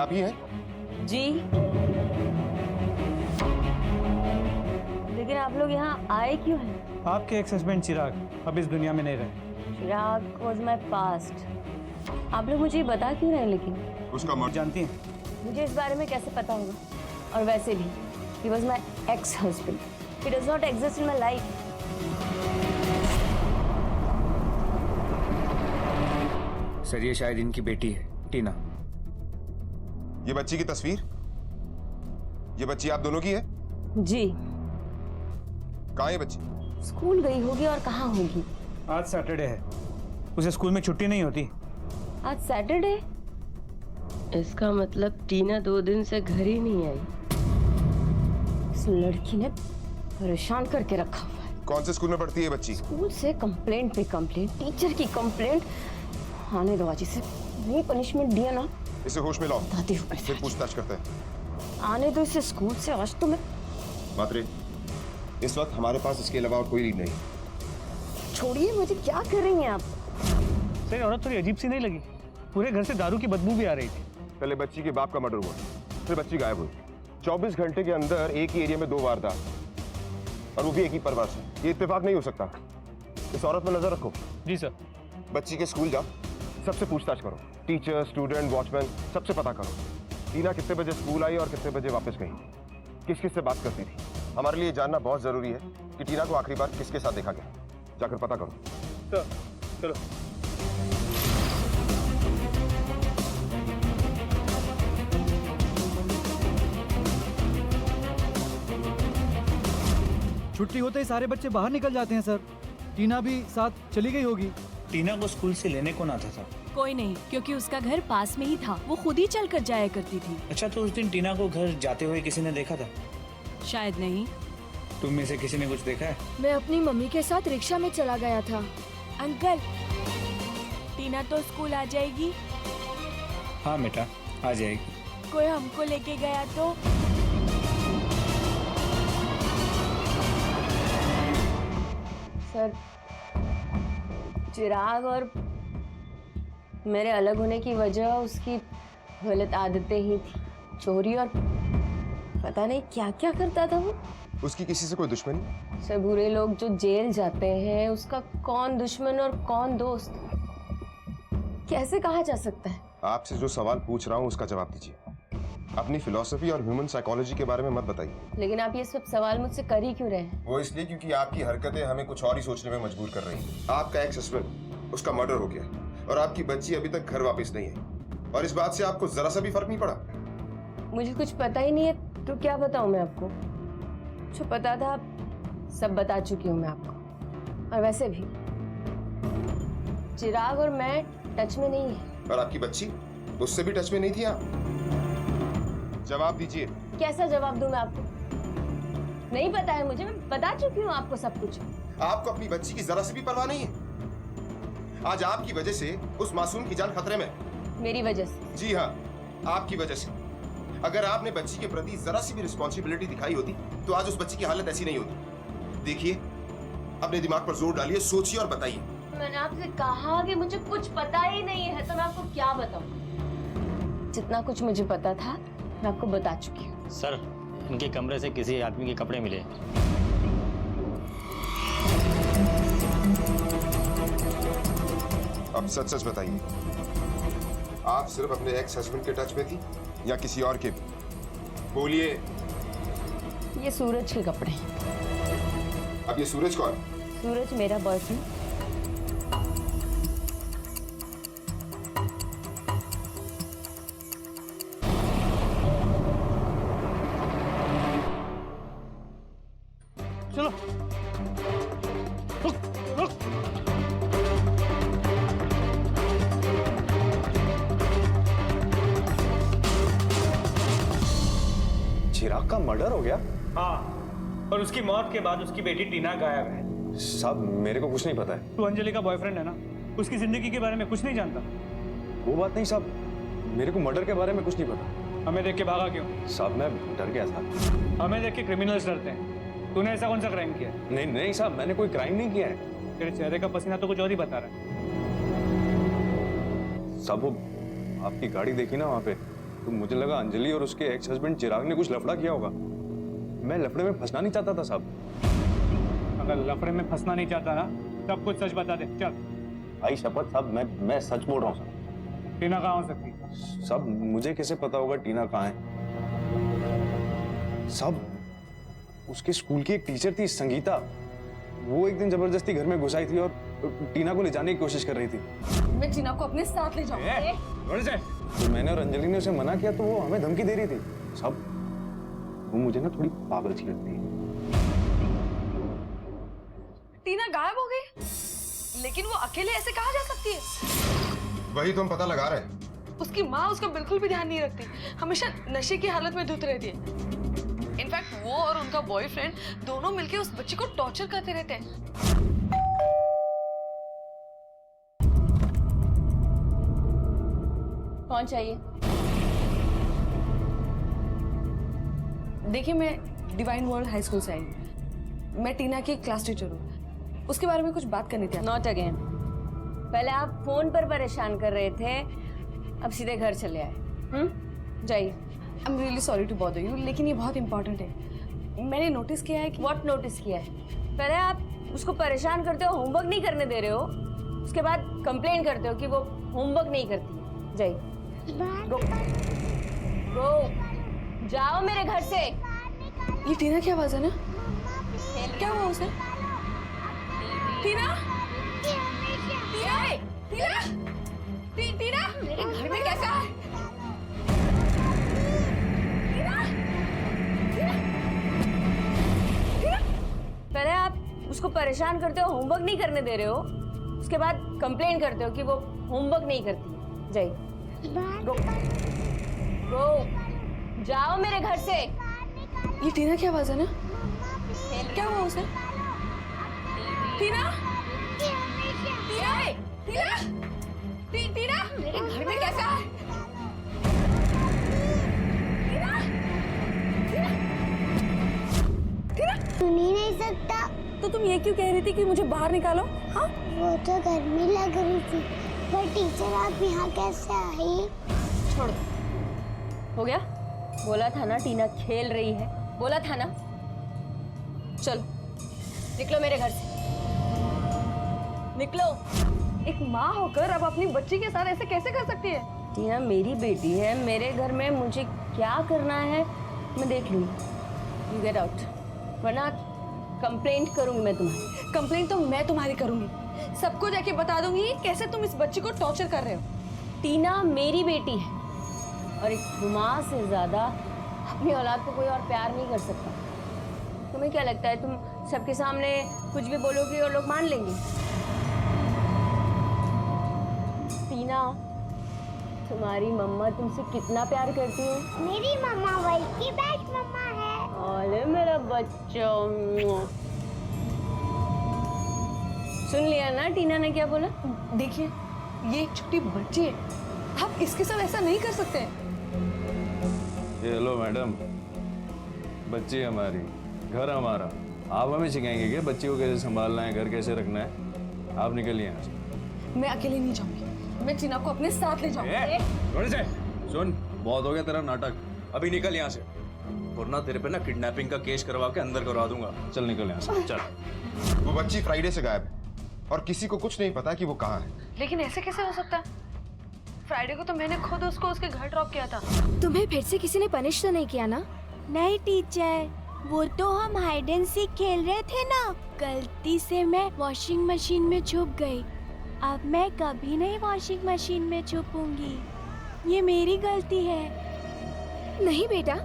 आप ही हैं? जी। लेकिन आप लोग यहाँ आए क्यों हैं? आपके एक्स हस्बैंड चिराग अब इस दुनिया में नहीं रहे। चिराग वॉज माई पास्ट। आप लोग मुझे बता क्यों रहे हैं? लेकिन उसका मर्डर जानती हैं? मुझे इस बारे में कैसे पता होगा? और वैसे भी he was my ex-husband. He does not exist in my life. Sir ये शायद इनकी बेटी है, टीना। ये बच्ची की तस्वीर, ये बच्ची आप दोनों की है? जी। कहाँ है बच्ची? स्कूल गई होगी और कहाँ होगी? आज सैटरडे है, उसे स्कूल में छुट्टी नहीं होती। आज सैटरडे? इसका मतलब टीना 2 दिन से घर ही नहीं आई। इस लड़की ने परेशान करके रखा हुआ है। कौन से स्कूल में पढ़ती है बच्ची? स्कूल से कंप्लेंट पे कंप्लेंट, टीचर की कंप्लेंट। आने दो, आज इसे नहीं पनिशमेंट दिया ना, इसे होश में लाओ, बताती हूँ फिर पूछताछ करते हैं। आने दो इसे स्कूल से, आज तो मैं। मात्रे, इस वक्त हमारे पास इसके अलावा और कोई लीड नहीं। छोड़िए मुझे, क्या कर रही हैं आप? सर औरत थोड़ी अजीब सी नहीं लगी? पूरे घर से दारू की बदबू भी आ रही थी। पहले बच्ची के बाप का मर्डर हुआ, फिर बच्ची गायब हुई। 24 घंटे के अंदर एक ही एरिया में 2 वारदात, और वो भी एक ही परिवार से। ये इत्तेफाक नहीं हो सकता। इस औरत पर नजर रखो। जी सर। बच्ची के स्कूल जाओ, सबसे पूछताछ करो, टीचर, स्टूडेंट, वॉचमैन, सबसे पता करो टीना कितने बजे स्कूल आई और कितने बजे वापस गई, किस किस से बात करती थी। हमारे लिए जानना बहुत जरूरी है कि टीना को आखिरी बार किसके साथ देखा गया। जाकर पता करो। सर चलो। छुट्टी होते ही सारे बच्चे बाहर निकल जाते हैं सर। टीना भी साथ चली गई होगी। टीना को स्कूल से लेने कौन आता था? कोई नहीं, क्योंकि उसका घर पास में ही था। वो खुद ही चल कर जाया करती थी। अच्छा, तो उस दिन टीना को घर जाते हुए किसी ने देखा था? शायद नहीं। तुम में से किसी ने कुछ देखा है? मैं अपनी मम्मी के साथ रिक्शा में चला गया था। अंकल, टीना तो स्कूल आ जाएगी। हाँ बेटा, आ जाएगी। कोई हमको लेके गया तो? सर, चिराग और मेरे अलग होने की वजह उसकी गलत आदतें ही थी। चोरी और पता नहीं क्या क्या करता था वो। उसकी किसी से कोई दुश्मनी? सर, बुरे लोग जो जेल जाते हैं उसका कौन दुश्मन और कौन दोस्त कैसे कहा जा सकता है? आपसे जो सवाल पूछ रहा हूँ उसका जवाब दीजिए। अपनी फिलॉसफी और ह्यूमन साइकोलॉजी के बारे में मत बताइए। लेकिन आप ये सब सवाल मुझसे कर ही क्यों रहे हैं? वो इसलिए क्योंकि आपकी हरकतें हमें कुछ और ही सोचने में मजबूर कर रही हैं। आपका एक्स हस्बैंड, उसका मर्डर हो गया और आपकी बच्ची अभी तक घर वापस नहीं है, और इस बात से आपको जरा सा भी फर्क नहीं पड़ा। मुझे कुछ पता ही नहीं है तो क्या बताऊं मैं आपको? जो पता था सब बता चुकी हूँ मैं आपको। और वैसे भी चिराग और मैं टच में नहीं है। और आपकी बच्ची, उससे भी टच में नहीं थी आप? जवाब दीजिए। कैसा जवाब दूं मैं आपको? नहीं पता है मुझे, मैं बता चुकी हूँ आपको सब कुछ। आपको अपनी बच्ची की जरा सी भी परवाह नहीं है? आज आपकी वजह से उस मासूम की जान खतरे में। मेरी वजह से? जी हाँ, आपकी वजह से। अगर आपने बच्ची के प्रति जरा सी भी रिस्पॉन्सिबिलिटी दिखाई होती तो आज उस बच्ची की हालत ऐसी नहीं होती। देखिए, अपने दिमाग पर जोर डालिए, सोचिए और बताइए। मैंने आपसे कहा कि मुझे कुछ पता ही नहीं है, तो मैं आपको क्या बताऊं? जितना कुछ मुझे पता था मैं आपको बता चुकी हूँ। सर, इनके कमरे से किसी आदमी के कपड़े मिले। अब सच सच बताइए, आप सिर्फ अपने एक्स हस्बैंड के टच में थी या किसी और के भी? बोलिए। ये सूरज के कपड़े हैं। अब ये सूरज कौन? सूरज मेरा बॉयफ्रेंड। चलो रुक रुक। चिराग का मर्डर हो गया? हाँ, और उसकी मौत के बाद उसकी बेटी टीना गायब है। साहब, मेरे को कुछ नहीं पता है। तू अंजलि का बॉयफ्रेंड है ना, उसकी जिंदगी के बारे में कुछ नहीं जानता? वो बात नहीं साहब, मेरे को मर्डर के बारे में कुछ नहीं पता। हमें देख के भागा क्यों? साहब, मैं डर गया था। हमें देख के क्रिमिनल्स डरते हैं। तूने ऐसा कौन सा क्राइम किया? नहीं नहीं साहब, मैंने कोई क्राइम नहीं किया है। तेरे चेहरे का पसीना तो कुछ और ही बता रहा है। साहब, वो आपकी गाड़ी देखी ना वहाँ पे, तो मुझे लगा अंजलि और उसके एक्स हस्बैंड चिराग ने कुछ लफड़ा किया होगा। मैं लफड़े में फंसना नहीं चाहता था साहब। अगर लफड़े में फंसना नहीं चाहता ना, सब कुछ सच बता दे। चल। भाई शपथ साहब, मैं सच बोल रहा हूँ साहब। टीना कहाँ हो सकती है? साहब मुझे कैसे पता होगा टीना कहाँ है? साहब उसके स्कूल की एक टीचर थी संगीता, वो एक दिन जबरदस्ती घर में घुस आई थी और टीना को ले जाने की कोशिश कर रही थी। मैं टीना को अपने साथ ले जाऊंगी। तो मैंने और अंजलि ने उसे मना किया तो वो हमें धमकी दे रही थी। साहब वो मुझे ना थोड़ी पागल सी लगती है। टीना गायब हो गई, लेकिन वो अकेले ऐसे कहाँ जा सकती है? वही तो हम पता लगा रहे हैं। उसकी माँ उसका बिल्कुल भी ध्यान नहीं रखती, हमेशा नशे की हालत में धुत रहती है। इनफैक्ट वो और उनका बॉयफ्रेंड दोनों मिलकर उस बच्ची को टॉर्चर करते रहते हैं। कौन चाहिए? देखिए, मैं डिवाइन वर्ल्ड हाई स्कूल से आई हूँ। मैं टीना की क्लास टीचर हूँ। उसके बारे में कुछ बात करनी थी। Not again. पहले आप फोन पर परेशान कर रहे थे, अब सीधे घर चले आए। जाइए। I am really sorry to bother you, लेकिन ये बहुत इंपॉर्टेंट है। मैंने नोटिस किया है कि व्हाट नोटिस किया है? पहले आप उसको परेशान करते हो, होमवर्क नहीं करने दे रहे हो, उसके बाद कंप्लेन करते हो कि वो होमवर्क नहीं करती। जाइए। गो गो, जाओ मेरे घर से। ये टीना की आवाज है ना? क्या हुआ उसे? टीना? टीना? टीना? टीना? मेरे घर में कैसा है? पहले आप उसको परेशान करते हो, होमवर्क नहीं करने दे रहे हो, उसके बाद कंप्लेन करते हो कि वो होमवर्क नहीं करती। जाइए। गो गो, जाओ मेरे घर से। ये टीना की आवाज है ना? क्या हुआ उसे? टीना? टीना? टीना? टीना? मेरे घर में कैसा है? टीना? टीना? सुन ही नहीं सकता। तो तुम ये क्यों कह रही थी कि मुझे बाहर निकालो? हाँ? वो तो गर्मी लग रही थी, पर टीचर आप यहाँ कैसे आई? छोड़ दो। हो गया? बोला था ना टीना खेल रही है, बोला था ना। चलो निकलो मेरे घर से, निकलो। एक माँ होकर अब अपनी बच्ची के साथ ऐसे कैसे कर सकती है? टीना मेरी बेटी है, मेरे घर में मुझे क्या करना है मैं देख लूंगी। यू गेट आउट, वरना कंप्लेंट करूंगी मैं तुम्हारी। कंप्लेंट तो मैं तुम्हारी करूंगी, सबको जाके बता दूंगी कैसे तुम इस बच्ची को टॉर्चर कर रहे हो। टीना मेरी बेटी है और एक माँ से ज्यादा अपनी औलाद को कोई और प्यार नहीं कर सकता। तुम्हें क्या लगता है तुम सबके सामने कुछ भी बोलोगी और लोग मान लेंगे? टीना, तुम्हारी मम्मा तुमसे कितना प्यार करती है? मेरी मम्मा वही की बेस्ट मम्मा है। अरे मेरा बच्चा। सुन लिया ना टीना ने क्या बोला? देखिए, ये एक छोटी बच्ची है, आप इसके साथ ऐसा नहीं कर सकते। ये हेलो मैडम, बच्ची हमारी, घर हमारा। आप हमें सिखाएंगे क्या बच्ची को कैसे संभालना है, घर कैसे रखना है? आप निकलिए यहाँ से। मैं अकेले नहीं जाऊंगी, मैं टीना को अपने साथ ले जाऊंगी। सुन, बहुत हो गया तेरा नाटक, अभी निकल यहाँ से, वरना तेरे पे ना किडनैपिंग का केस करवा के अंदर करवा दूंगा। चल निकल यहाँ से, चल। वो बच्ची फ्राइडे से गायब है और किसी को कुछ नहीं पता कि वो कहाँ है। लेकिन ऐसे कैसे हो सकता है? फ्राइडे को तो मैंने खुद उसको उसके घर ड्रॉप किया था। तुम्हें फिर से किसी ने पनिश तो नहीं किया ना? नहीं टीचर, वो तो हम हाइड एंड सीक खेल रहे थे ना, गलती से मैं वॉशिंग मशीन में छुप गई। अब मैं कभी नहीं वॉशिंग मशीन में छुपूंगी, ये मेरी गलती है। नहीं बेटा,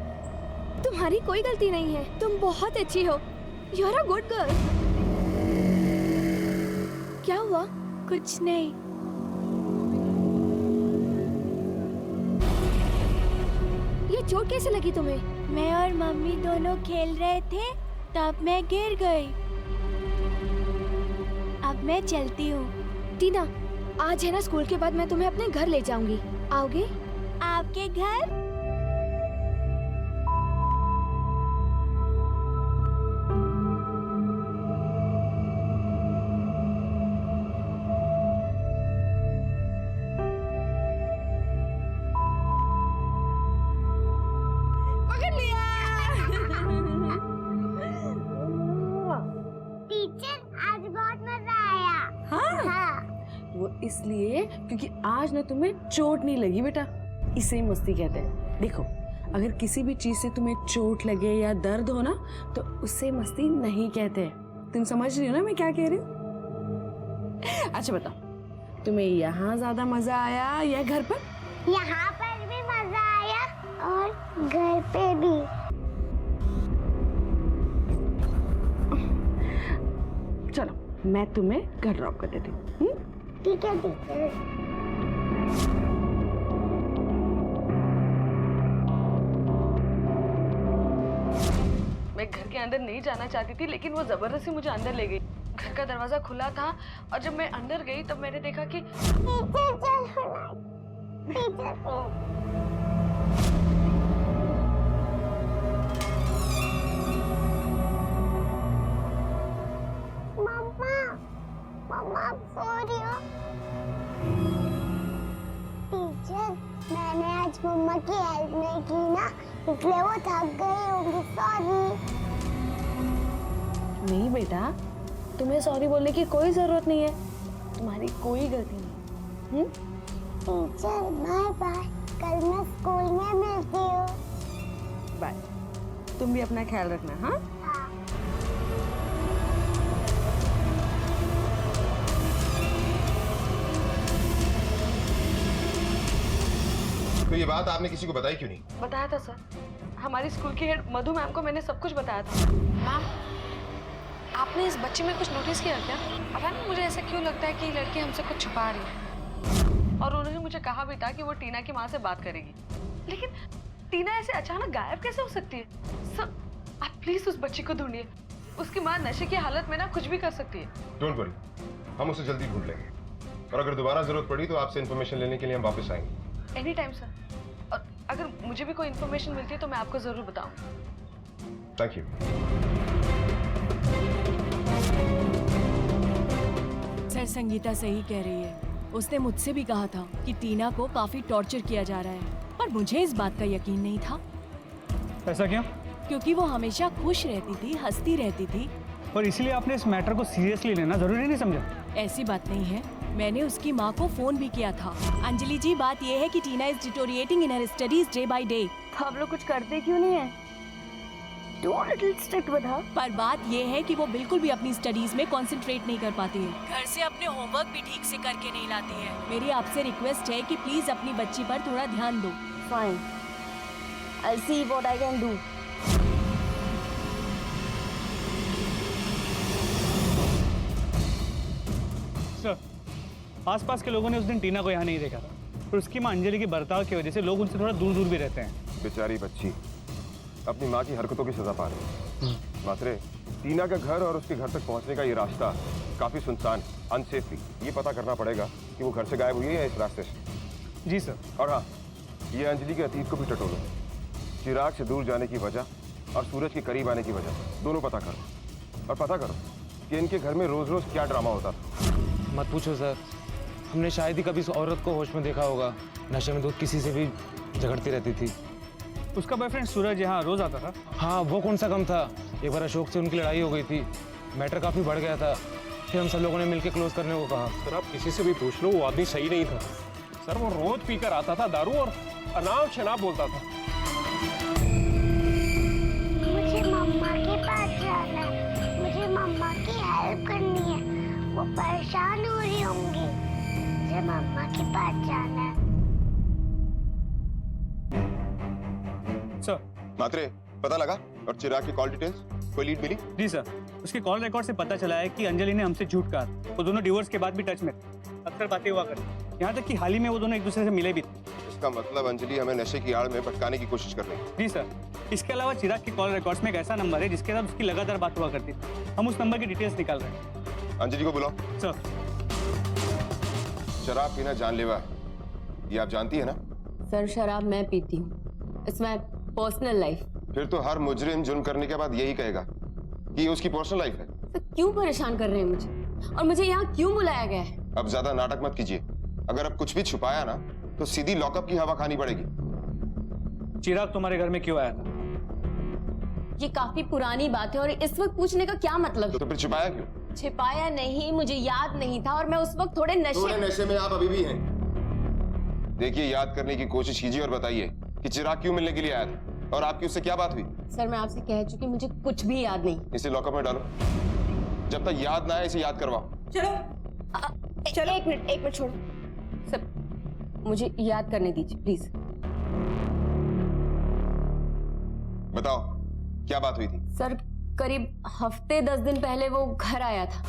तुम्हारी कोई गलती नहीं है, तुम बहुत अच्छी हो। You are a good girl. क्या हुआ? कुछ नहीं। ये चोट कैसे लगी तुम्हें? मैं और मम्मी दोनों खेल रहे थे, तब मैं गिर गई। अब मैं चलती हूँ। टीना, आज है ना स्कूल के बाद मैं तुम्हें अपने घर ले जाऊंगी, आओगे? आपके घर? इसलिए क्योंकि आज ना तुम्हें चोट नहीं लगी बेटा, इसे ही मस्ती कहते हैं। देखो, अगर किसी भी चीज से तुम्हें चोट लगे या दर्द हो ना तो उससे मस्ती नहीं कहते। तुम समझ रही हो ना मैं क्या कह रही हूँ? अच्छा बताओ, तुम्हें यहाँ ज्यादा मजा आया या घर पर? यहाँ पर भी मजा आया और घर पे भी। चलो मैं तुम्हें घर ड्रॉप कर देती हूँ। ठीक है टीचर। मैं घर के अंदर नहीं जाना चाहती थी, लेकिन वो जबरदस्ती मुझे अंदर ले गई। घर का दरवाजा खुला था और जब मैं अंदर गई तब मैंने देखा कि मम्मा सो रही हो? टीचर, मैंने आज मम्मा की हेल्प नहीं की ना, इसलिए वो थक गई होंगी। सॉरी। नहीं बेटा, तुम्हें सॉरी बोलने की कोई जरूरत नहीं है, तुम्हारी कोई गलती नहीं। टीचर बाय बाय, कल मैं स्कूल में मिलती हूँ। बाय। तुम भी अपना ख्याल रखना। हाँ, तो ये बात आपने किसी को बताई क्यों नहीं? बताया था सर, हमारी स्कूल की हेड मधु मैम को मैंने सब कुछ बताया था। मैम, आपने इस बच्चे में कुछ नोटिस किया क्या? पता नहीं मुझे ऐसा क्यों लगता है कि ये लड़की हमसे कुछ छुपा रही है। और उन्होंने मुझे कहा भी था कि वो टीना की माँ से बात करेगी, लेकिन टीना ऐसे अचानक गायब कैसे हो सकती है? सर, आप प्लीज उस बच्ची को ढूंढिए। उसकी माँ नशे की हालत में ना कुछ भी कर सकती है। डोंट वरी, हम उसे जल्दी ढूंढ लेंगे और अगर दोबारा जरूरत पड़ी तो आपसे इन्फॉर्मेशन लेने के लिए हम वापस आएंगे। एनी टाइम सर, और अगर मुझे भी कोई इन्फॉर्मेशन मिलती है तो मैं आपको जरूर बताऊँ। Thank you. सर, संगीता सही कह रही है। उसने मुझसे भी कहा था कि टीना को काफी टॉर्चर किया जा रहा है, पर मुझे इस बात का यकीन नहीं था। ऐसा क्यों? क्योंकि वो हमेशा खुश रहती थी, हंसती रहती थी। और इसीलिए आपने इस मैटर को सीरियसली लेना जरूरी नहीं समझा? ऐसी बात नहीं है, मैंने उसकी माँ को फोन भी किया था। अंजलि जी, बात ये है कि Tina is deteriorating in her studies day by day. तो आप लोग कुछ करते क्यों नहीं है? Do a little strict with her. पर बात ये है कि वो बिल्कुल भी अपनी स्टडीज में कंसंट्रेट नहीं कर पाती है। घर से अपने होमवर्क भी ठीक से करके नहीं लाती है। मेरी आपसे रिक्वेस्ट है कि प्लीज अपनी बच्ची पर थोड़ा ध्यान दो। Fine, I will see what I can do. Sir, आसपास के लोगों ने उस दिन टीना को यहाँ नहीं देखा था, और उसकी माँ अंजलि के बर्ताव की वजह से लोग उनसे थोड़ा दूर दूर भी रहते हैं। बेचारी बच्ची अपनी माँ की हरकतों की सजा पा रही है। मात्रे, टीना का घर और उसके घर तक पहुंचने का ये रास्ता काफी सुनसान, अनसेफ थी। ये पता करना पड़ेगा कि वो घर से गायब हुई है या इस रास्ते से। जी सर। और हाँ, ये अंजलि के अतीत को भी टटोलो। चिराग से दूर जाने की वजह और सूरज के करीब आने की वजह दोनों पता करो, और पता करो कि इनके घर में रोज रोज क्या ड्रामा होता था। मत पूछो सर, हमने शायद ही कभी इस औरत को होश में देखा होगा। नशे में तो किसी से भी झगड़ती रहती थी। उसका बॉयफ्रेंड सूरज यहाँ रोज आता था? हाँ, वो कौन सा कम था। एक बार अशोक से उनकी लड़ाई हो गई थी, मैटर काफी बढ़ गया था। फिर हम सब लोगों ने मिलकर क्लोज करने को कहा। सर, आप किसी से भी पूछ लो, वो आदमी सही नहीं था। सर, वो रोज पीकर आता था दारू और अनाप शनाप बोलता था। मुझे मम्मा के पास जाना है, मुझे मम्मा की हेल्प करनी है। वो परेशान हो रही होंगी, मुझे मम्मा के पास जाना है। सर। मात्रे, पता लगा? और चिराग की कॉल डिटेल्स कोई लीड मिली? जी सर, उसके कॉल रिकॉर्ड से पता चला है कि अंजलि ने हमसे झूठ कहा। वो दोनों डिवोर्स के बाद भी टच में थे, अक्सर बातें हुआ करती। यहाँ तक कि हाल ही में वो दोनों एक दूसरे से मिले भी थे। इसका मतलब अंजलि हमें नशे की आड़ में भटकाने की कोशिश कर रही है। जी सर, इसके अलावा चिराग की कॉल रिकॉर्ड्स में एक ऐसा नंबर है जिसके साथ उसकी लगातार बात हुआ करती थी। हम उस नंबर की डिटेल्स निकाल रहे हैं। अंजलि को बुलाओ। सर। शराब पीना जानलेवा है, ये आप जानती है ना? सर, शराब मैं पीती हूँ, इट्स माय पर्सनल लाइफ। फिर तो हर मुजरिम जुर्म करने के बाद यही कहेगा कि ये उसकी पर्सनल लाइफ है। तो क्यों परेशान कर रहे हैं मुझे, और मुझे यहाँ क्यों बुलाया गया है? अब ज्यादा नाटक मत कीजिए। अगर अब कुछ भी छुपाया ना तो सीधी लॉकअप की हवा खानी पड़ेगी। चिराग तुम्हारे घर में क्यों आया था? ये काफी पुरानी बात है और इस वक्त पूछने का क्या मतलब? तो फिर छुपाया क्यों? छिपाया नहीं, मुझे याद नहीं था और मैं उस वक्त थोड़े नशे में आप अभी भी हैं। देखिए, याद करने की कोशिश कीजिए और बताइए कि चिराग क्यों मिलने के लिए आया था और आपकी उससे क्या बात हुई? सर, मैं आपसे कह चुकी, मुझे कुछ भी याद नहीं। इसे लॉकअप में डालो, जब तक याद ना आए इसे याद करवाओ। चलो एक मिनट छोड़ो सर, मुझे याद करने दीजिए प्लीज। बताओ क्या बात हुई थी? सर, करीब हफ्ते 10 दिन पहले वो घर आया था।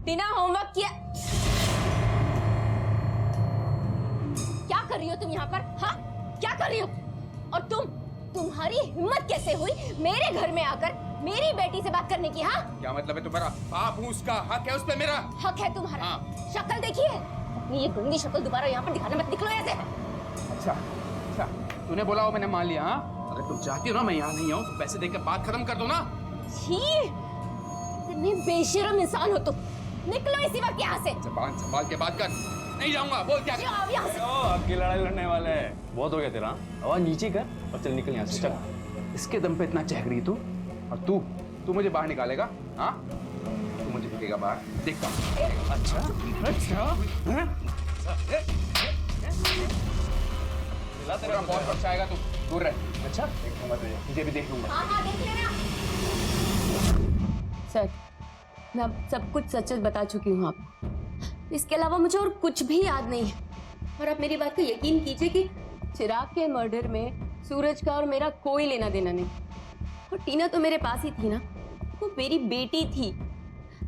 टीना, होमवर्क किया? क्या कर रही हो तुम यहाँ पर? हाँ, क्या कर रही हो? और तुम्हारी हिम्मत कैसे हुई मेरे घर में आकर मेरी बेटी से बात करने की? हाँ, क्या मतलब है तुम्हारा? आप हूँ उसका, हक है उस पे मेरा। हक है तुम्हारा? हाँ। शक्ल देखिए, अपनी ये गंदी शक्ल दोबारा यहाँ पर दिखाने मत, निकलो ऐसे। अच्छा, तूने बोला वो मैंने मान लिया। हाँ, अगर तुम चाहती हो ना मैं यहाँ नहीं आऊँ तो पैसे देकर बात खत्म कर दो ना। छी, इतने बेशरम इंसान हो तुम। निकलो इसी वक्त यहाँ से। जबान संभाल के बात कर। नहीं जाऊंगा, बोल क्या? जाओ यहाँ से। अब की लड़ाई लड़ने वाले हैं। बहुत हो गया तेरा, आवाज नीचे कर और चल निकल यहाँ से। चल। इसके दम पे इतना चहक रही तू, और तू मुझे बाहर निकालेगा? हाँ, तू मुझे फेंकेगा बाहर, देखता हूँ। अच्छा, तेरा बहुत अच्छा आएगा, तू दूर रह। अच्छा, देखूंगा तुझे भी देख लूंगा। हाँ, देख लेना। सर, मैं अब सब कुछ सच सच बता चुकी हूँ आपको। इसके अलावा मुझे और कुछ भी याद नहीं है। और आप मेरी बात को यकीन कीजिए कि चिराग के मर्डर में सूरज का और मेरा कोई लेना देना नहीं। और टीना तो मेरे पास ही थी ना, वो मेरी बेटी थी।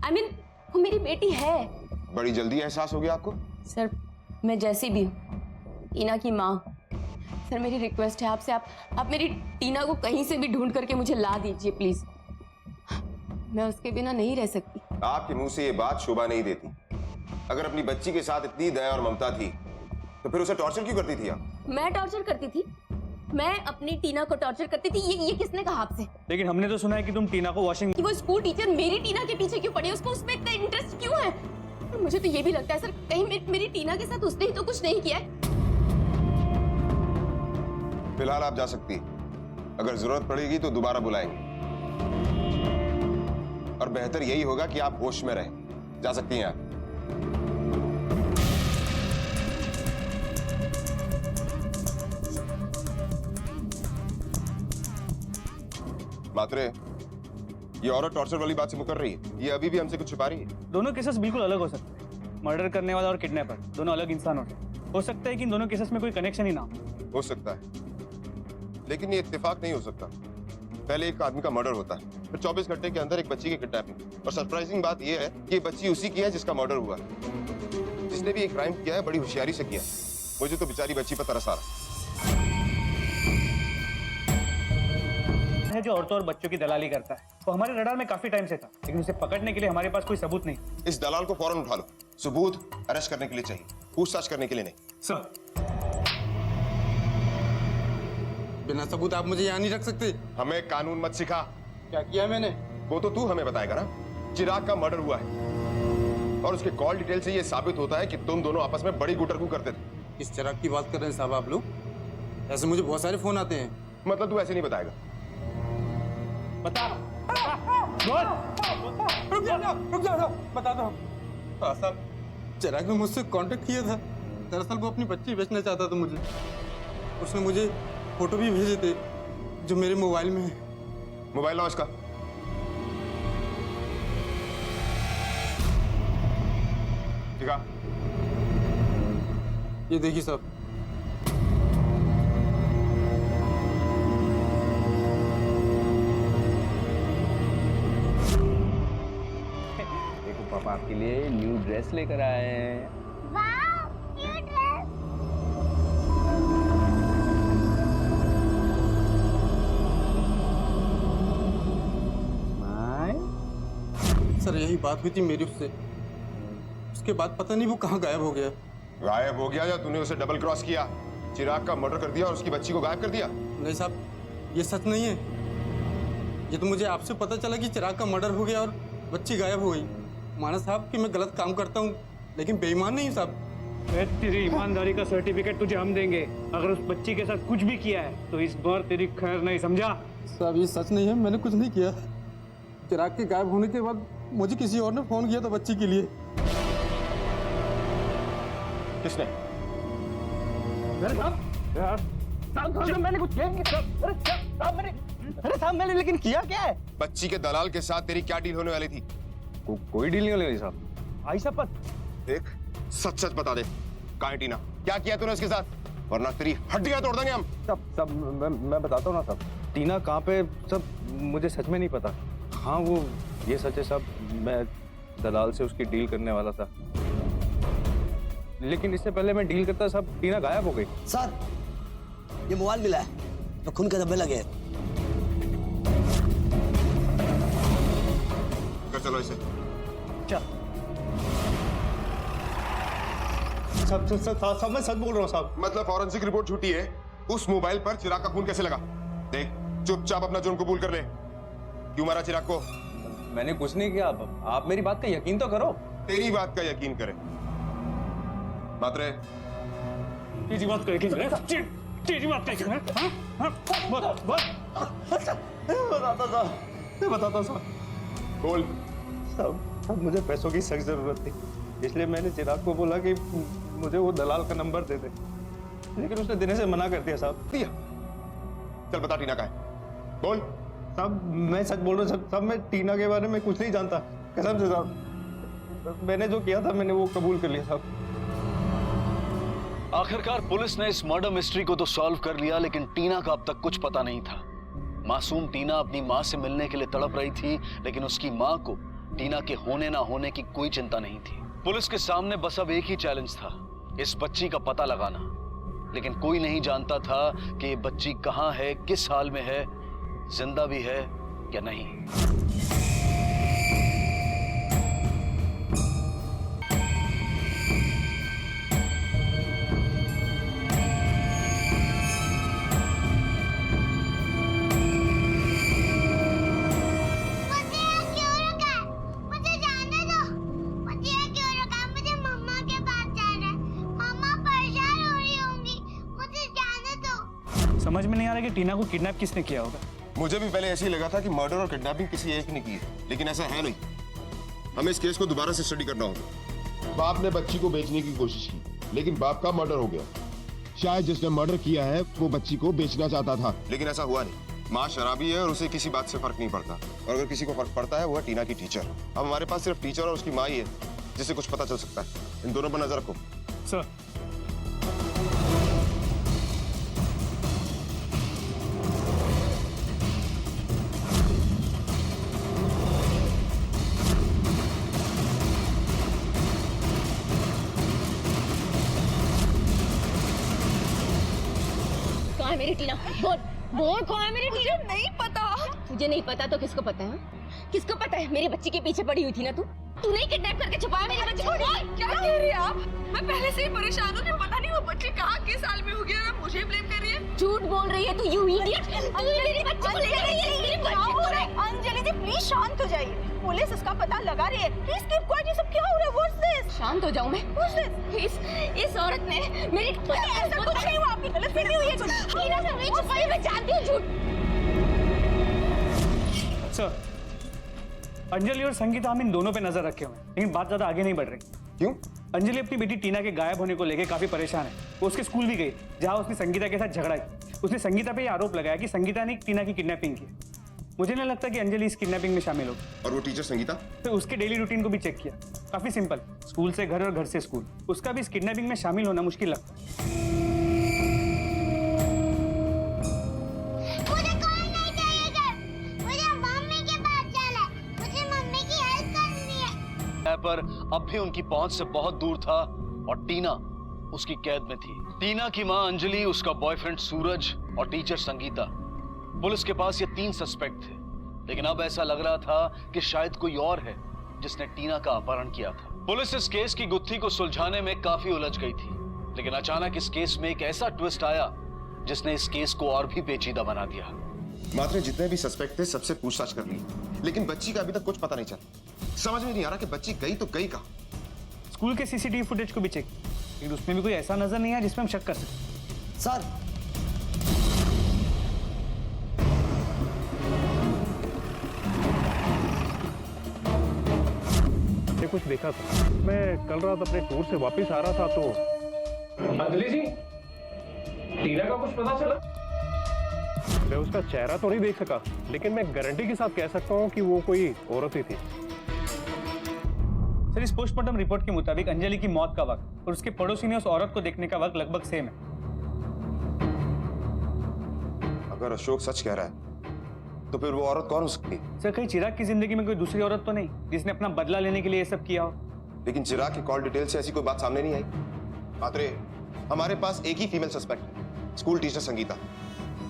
I mean, वो मेरी बेटी है। बड़ी जल्दी एहसास हो गया आपको? सर, मैं जैसी भी हूँ, टीना की माँ। सर, मेरी रिक्वेस्ट है आपसे, आप मेरी टीना को कहीं से भी ढूंढ करके मुझे ला दीजिए प्लीज। मैं उसके बिना नहीं रह सकती। आपके मुंह से ये बात शोभा नहीं देती। अगर अपनी बच्ची के साथ इतनी दया और ममता थी तो फिर उसे टॉर्चर क्यों करती थी आप? मैं टॉर्चर करती थी? मैं अपनी टीना को टॉर्चर करती थी? ये किसने कहा आपसे? लेकिन हमने तो सुना है कि तुम टीना को वॉशिंग। कि वो स्कूल टीचर मेरी टीना के पीछे क्यों पड़ी? उसको उसमें इतना इंटरेस्ट क्यों है? और मुझे तो ये भी लगता है सर, कहीं मेरी टीना के साथ उसने ही तो कुछ नहीं किया है। फिलहाल आप जा सकती, अगर जरूरत पड़ेगी तो दोबारा बुलाएंगे। और बेहतर यही होगा कि आप होश में रहें। जा सकती हैं आप। मात्रे, ये औरत टॉर्चर वाली बात से मुकर रही है। ये अभी भी हमसे कुछ छुपा रही है। दोनों केसेस बिल्कुल अलग हो सकते हैं। मर्डर करने वाला और किडनैपर दोनों अलग इंसान हो सकता है कि इन दोनों केसेस में कोई कनेक्शन ही ना हो सकता है, लेकिन ये इत्तेफाक नहीं हो सकता। पहले एक आदमी का मर्डर होता है, फिर 24 घंटे के अंदर एक बच्ची की किडनैपिंग। और सरप्राइजिंग बात यह है कि ये बच्ची उसी की है जिसका मर्डर हुआ। जिसने भी ये क्राइम किया है बड़ी होशियारी से किया। मुझे तो बेचारी बच्ची पर तरस आ रहा है। जो औरतों और बच्चों की दलाली करता है वो हमारे रडार में काफी टाइम से था, लेकिन उसे पकड़ने के लिए हमारे पास कोई सबूत नहीं। इस दलाल को फौरन उठा लो। सबूत अरेस्ट करने के लिए चाहिए, पूछताछ करने के लिए नहीं। सर, बिना सबूत आप मुझे यहाँ नहीं रख सकते। हमें कानून मत सिखा। क्या किया मैंने? वो तो तू हमें बताएगा ना। चिराग का मर्डर हुआ है और उसके कॉल डिटेल से ये साबित होता है कि तुम दोनों आपस में बड़ी गुटरगू करते थे। किस चिराग की बात कर रहे हैं साहब आप लोग? ऐसे मुझे बहुत सारे फोन आते हैं। मतलब तू ऐसे नहीं बताएगा? बता। रुक जा, बता दो। हाँ साहब, चिराग ने मुझसे कांटेक्ट किया था। दरअसल वो अपनी बच्ची बेचना चाहता था मुझे। उसने मुझे फोटो भी भेजे थे जो मेरे मोबाइल में है। मोबाइल लाओ इसका। ठीक है, ये देखिए साहब। देखो पापा आपके लिए न्यू ड्रेस लेकर आए हैं। सर यही बात हुई थी मेरी उससे। उसके बाद पता नहीं वो कहाँ गायब हो गया। गायब हो गया या तूने उसे डबल क्रॉस किया? चिराग का मर्डर कर दिया और उसकी बच्ची को गायब कर दिया? नहीं साहब, ये सच नहीं है। ये तो मुझे आपसे पता चला कि चिराग का मर्डर हो गया और बच्ची गायब हो गई। माना साहब कि मैं गलत काम करता हूँ, लेकिन बेईमान नहीं साहब। तेरी ईमानदारी का सर्टिफिकेट तुझे हम देंगे। अगर उस बच्ची के साथ कुछ भी किया है तो इस बार तेरी खैर नहीं, समझा? साहब ये सच नहीं है, मैंने कुछ नहीं किया। चिराग के गायब होने के बाद मुझे किसी और ने फोन किया था बच्ची के लिए। किसने? मैंने कुछ किया नहीं साहब, मैंने लेकिन किया क्या है? बच्ची के दलाल के साथ तेरी क्या डील होने वाली थी? कोई डील नहीं होने साहब। आई सब पर देख, सच सच बता दे, कहाँ है टीना? क्या किया तूने उसके साथ? वरना तेरी हड्डियां तोड़ देंगे हम। सब मैं बताता हूँ ना सब। टीना कहाँ पे सब मुझे सच में नहीं पता। हाँ वो ये सच है सब, मैं दलाल से उसकी डील करने वाला था, लेकिन इससे पहले मैं डील करता सब टीना गायब हो गई। सर ये मोबाइल मिला है तो खून के धब्बे लगे। चलो इसे। चल सब मैं सच बोल रहा हूँ साहब। मतलब फॉरेंसिक रिपोर्ट झूठी है? उस मोबाइल पर चिराग का खून कैसे लगा? देख, चुपचाप अपना जुर्म कबूल कर ले। क्यों मारा चिराग को? मैंने कुछ नहीं किया। आप मेरी बात का यकीन तो करो। तेरी बात का यकीन करे मात्रे। तेरी बात का यकीन करे? तेरी बात का यकीन करे? बताता साहब। बोल। साहब मुझे पैसों की सख्त जरूरत थी, इसलिए मैंने चिराग को बोला कि मुझे वो दलाल का नंबर दे दे, लेकिन उसने देने से मना कर दिया साहब। दिया? चल बता टीना का है, बोल। साहब मैं सच बोल रहा हूँ साहब, मैं टीना के बारे में कुछ नहीं जानता, कसम से साहब। मैंने जो किया था मैंने वो कबूल कर लिया साहब। आखिरकार पुलिस ने इस मर्डर मिस्ट्री को तो सॉल्व कर लिया, लेकिन टीना का अब तक कुछ पता नहीं था। मासूम टीना अपनी माँ से मिलने के लिए तड़प रही थी, लेकिन उसकी माँ को टीना के होने ना होने की कोई चिंता नहीं थी। पुलिस के सामने बस अब एक ही चैलेंज था, इस बच्ची का पता लगाना। लेकिन कोई नहीं जानता था कि ये बच्ची कहाँ है, किस हाल में है, जिंदा भी है या नहीं। समझ में नहीं आ रहा कि टीना को किडनैप किसने किया होगा। मुझे भी पहले ऐसे ही लगा था कि मर्डर और किडनैपिंग किसी एक ने की है, लेकिन ऐसा है नहीं। हमें इस केस को दोबारा से स्टडी करना होगा। बाप ने बच्ची को बेचने की कोशिश की, लेकिन बाप का मर्डर हो गया। शायद जिसने मर्डर किया है वो बच्ची को बेचना चाहता था, लेकिन ऐसा हुआ नहीं। माँ शराबी है और उसे किसी बात से फर्क नहीं पड़ता, और अगर किसी को फर्क पड़ता है वो है टीना की टीचर। अब हमारे पास सिर्फ टीचर और उसकी माँ ही है जिसे कुछ पता चल सकता है। इन दोनों पर नजर रखो। सर मेरी टीना, बोल बोल कौन है मेरी टीना? मुझे नहीं पता। तुझे नहीं पता तो किसको पता है? किसको पता है? मेरी बच्ची के पीछे पड़ी हुई थी ना तू। तूने ही किडनैप करके छुपाया मेरी बच्ची को। क्या कह रही है आप? मैं पहले से ही परेशान हूँ कि पता नहीं वो बच्ची कहाँ किस हाल में होगी और मुझे ब्लेम कर रही है। झूठ बोल रही है तू, यू इडियट। मेरी बच्ची को ले गई है, मेरी बच्ची को ले। अंजलि जी प्लीज शांत हो जाइए, पुलिस इसका पता लगा रही है। Please keep quiet. ये सब क्या हो रहा है? What's this? शांत हो जाऊं मैं? What's this? इस औरत ने मेरी ऐसा कुछ नहीं हुआ, आपकी गलतफहमी हुई है। टीना से नहीं छुपाई, मैं जानती हूँ झूठ। सर अंजलि और संगीता हम इन दोनों पे नजर रखे हुए हैं, लेकिन बात ज्यादा आगे नहीं बढ़ रही। क्यों? अंजलि अपनी बेटी टीना के गायब होने को लेकर काफी परेशान है। वो उसके स्कूल भी गई जहां उसने संगीता के साथ झगड़ा किया। उसने संगीता पे ये आरोप लगाया कि संगीता ने टीना की किडनैपिंग की। मुझे नहीं लगता कि अंजलि इस किडनैपिंग में शामिल होगी। और वो टीचर संगीता? तो उसके डेली रूटीन को भी चेक किया, काफी सिंपल, स्कूल से घर और घर से स्कूल। उसका भी इस किडनैपिंग में शामिल होना मुश्किल लगता है। पर अब भी उनकी पहुंच से बहुत दूर था और टीना उसकी कैद में थी। टीना की मां अंजलि, उसका बॉयफ्रेंड सूरज और टीचर संगीता। पुलिस के पास ये 3 सस्पेक्ट थे, लेकिन अब ऐसा लग रहा था कि शायद कोई और है जिसने टीना का अपहरण किया था। पुलिस इस केस की गुत्थी को सुलझाने में काफी उलझ गई थी, लेकिन अचानक इस केस में एक ऐसा ट्विस्ट आया जिसने इस केस को और भी पेचीदा बना दिया। मात्र जितने भी सस्पेक्ट थे सबसे पूछताछ कर ली, लेकिन बच्ची का अभी तक कुछ पता नहीं चला। समझ में नहीं आ रहा कि बच्ची गई तो गई कहाँ। स्कूल के सीसीटीवी फुटेज को भी चेक, लेकिन उसमें भी कोई ऐसा नजर नहीं आया जिसमें हम शक कर सकते। सर कुछ देखा था। मैं कल रात अपने टूर से वापस आ रहा था तो अंजलि जी, टीना का कुछ पता चला? मैं उसका चेहरा तो नहीं देख सका, लेकिन मैं गारंटी के साथ कह सकता हूँ कि वो कोई औरत ही थी। सर, इस पोस्टमार्टम रिपोर्ट के मुताबिक अंजलि की मौत का वक्त और उसके पड़ोसी ने उस औरत को देखने का वक्त लगभग सेम है। अगर अशोक सच कह रहा है तो फिर वो औरत कौन हो सकती है? सर, कहीं चिराग की जिंदगी में कोई दूसरी औरत तो नहीं जिसने अपना बदला लेने के लिए ये सब किया हो? लेकिन चिराग की कॉल डिटेल से ऐसी कोई बात सामने नहीं आई। मात्रे, हमारे पास एक ही फीमेल सस्पेक्ट है, स्कूल टीचर संगीता,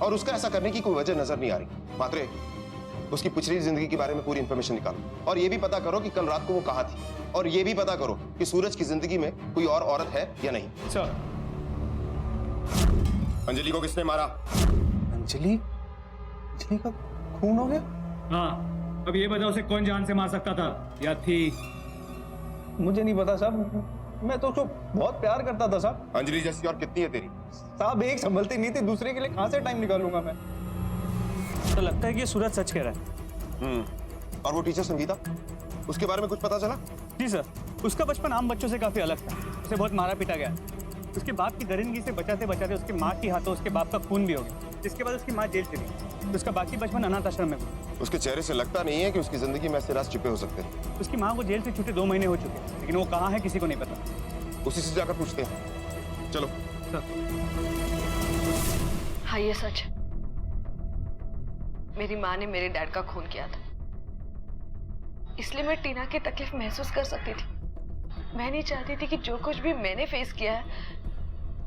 और उसका ऐसा करने की कोई वजह नजर नहीं आ रही। मात्रे, उसकी पिछली जिंदगी के बारे में पूरी इंफॉर्मेशन निकालो और ये भी पता करो कि कल रात को वो कहाँ थी, और ये भी पता करो कि सूरज की जिंदगी में कोई और औरत है या नहीं। सर, अंजलि को किसने मारा? अंजलि का खून हो गया? हाँ, अब ये बताओ उसे कौन जान से मार सकता था या थी? मुझे नहीं पता साहब, मैं तो उसको बहुत प्यार करता था साहब। अंजलि जैसी और कितनी है तेरी? साहब एक संभलती नहीं थी, दूसरे के लिए कहां से टाइम निकालूंगा मैं? तो लगता है कि सूरज सच कह रहा है। और वो टीचर संगीता, उसके बारे में कुछ पता चला? जी सर, उसका बचपन आम बच्चों से काफी अलग था। उसे बहुत मारा पीटा गया। उसके बाप की दरिंदगी से बचाते बचाते उसकी माँ की हाथों उसके बाप का खून भी हो गया, जिसके बाद उसकी माँ जेल चली। तो उसका बाकी बचपन अनाथ आश्रम में हुआ। उसके चेहरे से लगता नहीं है कि उसकी जिंदगी में ऐसे राज छिपे हो सकते हैं। उसकी माँ को जेल से छूटे 2 महीने हो चुके हैं, लेकिन वो कहाँ है किसी को नहीं पता। उसी से जाकर पूछते हैं। चलो। सर। हाँ, ये सच है। मेरी माँ ने मेरे डैड का खून किया था, इसलिए मैं टीना की तकलीफ महसूस कर सकती थी। मैं नहीं चाहती थी कि जो कुछ भी मैंने फेस किया है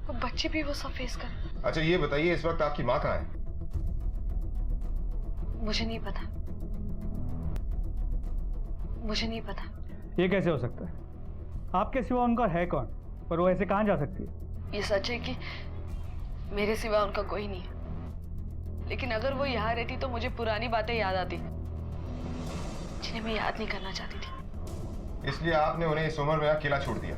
वो बच्चे भी वो सब फेस करें। अच्छा ये बताइए, इस वक्त आपकी माँ कहाँ है? मुझे नहीं पता, मुझे नहीं पता। ये कैसे हो सकता है? आपके सिवा उनका है कौन? पर वो ऐसे कहाँ जा सकती है? ये सच है कि मेरे सिवा उनका कोई नहीं है, लेकिन अगर वो यहाँ रहती तो मुझे पुरानी बातें याद आती जिन्हें मैं याद नहीं करना चाहती थी। इसलिए आपने उन्हें इस उम्र में अकेला छोड़ दिया।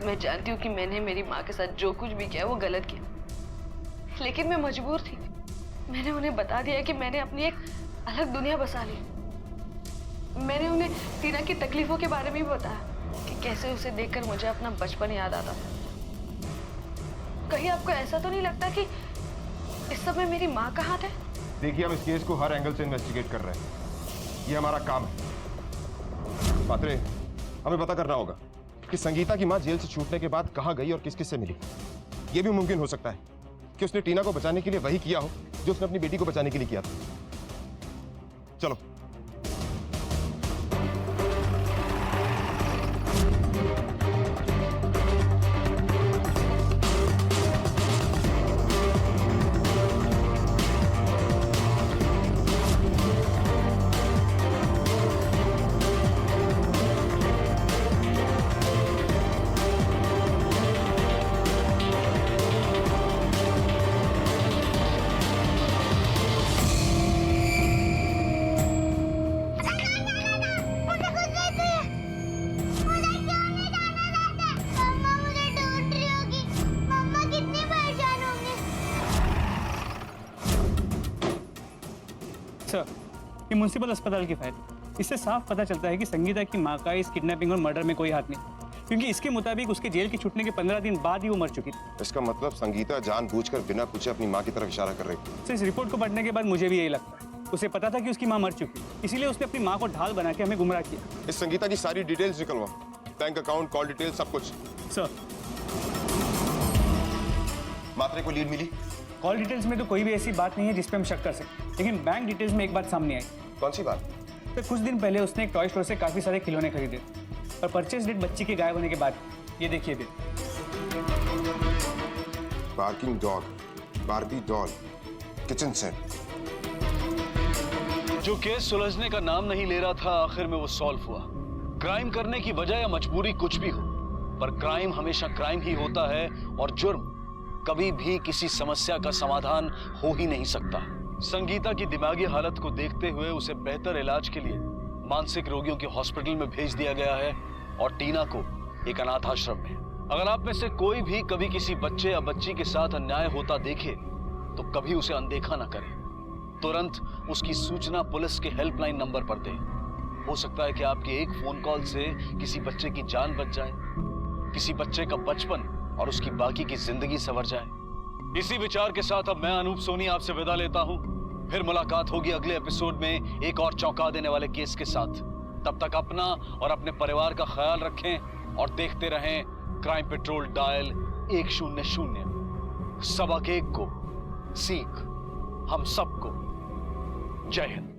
मैं जानती हूँ कि मैंने मेरी माँ के साथ जो कुछ भी किया वो गलत किया, लेकिन मैं मजबूर थी। मैंने उन्हें बता दिया कि मैंने अपनी एक अलग दुनिया बसा ली। मैंने उन्हें टीना की तकलीफों के बारे में भी बताया कि कैसे उसे देखकर मुझे अपना बचपन याद आता था। कहीं आपको ऐसा तो नहीं लगता कि इस समय मेरी माँ कहाँ थे? देखिए, हम इस केस को हर एंगल से इन्वेस्टिगेट कर रहे हैं, ये हमारा काम है। पात्रे, हमें पता करना होगा कि संगीता की माँ जेल से छूटने के बाद कहाँ गई और किस किस से मिली। यह भी मुमकिन हो सकता है कि उसने टीना को बचाने के लिए वही किया हो जो उसने अपनी बेटी को बचाने के लिए किया था। चलो। ये म्युनिसिपल अस्पताल की फाइल। इससे साफ पता चलता है कि संगीता की माँ का इस किडनैपिंग और मर्डर में कोई हाथ नहीं, क्योंकि इसके मुताबिक उसके जेल के छूटने के 15 दिन बाद ही वो मर चुकी थी। इसका मतलब संगीता जानबूझकर बिना पूछे अपनी माँ की तरफ इशारा कर रही थी। इस रिपोर्ट को पढ़ने के बाद मुझे भी यही लगता है। उसे पता था कि उसकी माँ मर चुकी, इसीलिए उसने अपनी माँ को ढाल बना के हमें गुमराह किया। इस संगीता की सारी डिटेल्स निकलवाओ, बैंक अकाउंट, कॉल डिटेल, सब कुछ। सर। मात्रे को लीड मिली? कॉल डिटेल्स में तो कोई भी ऐसी बात नहीं है जिस पे हम शक कर सकें, लेकिन बैंक डिटेल्स में एक बात सामने आई। कौन सी बात? तो कुछ दिन पहले उसने एक टॉय स्टोर से काफी सारे खिलौने खरीदे और परचेज डेट बच्ची के गायब होने के बाद। ये देखिए bill. Barking dog, Barbie doll, kitchen set. जो केस सुलझने का नाम नहीं ले रहा था, आखिर में वो सॉल्व हुआ। क्राइम करने की वजह या मजबूरी कुछ भी हो, पर क्राइम हमेशा क्राइम ही होता है और जुर्म कभी भी किसी समस्या का समाधान हो ही नहीं सकता। संगीता की दिमागी हालत को देखते हुए उसे बेहतर इलाज के लिए मानसिक रोगियों के हॉस्पिटल में भेज दिया गया है और टीना को एक अनाथ आश्रम में। अगर आप में से कोई भी कभी किसी बच्चे या बच्ची के साथ अन्याय होता देखे तो कभी उसे अनदेखा ना करें। तुरंत उसकी सूचना पुलिस के हेल्पलाइन नंबर पर दें। हो सकता है कि आपके एक फोन कॉल से किसी बच्चे की जान बच जाए, किसी बच्चे का बचपन और उसकी बाकी की जिंदगी संवर जाए। इसी विचार के साथ अब मैं अनूप सोनी आपसे विदा लेता हूं। फिर मुलाकात होगी अगले एपिसोड में एक और चौंका देने वाले केस के साथ। तब तक अपना और अपने परिवार का ख्याल रखें और देखते रहें क्राइम पेट्रोल डायल 100। सबक एक को सीख हम सबको। जय हिंद।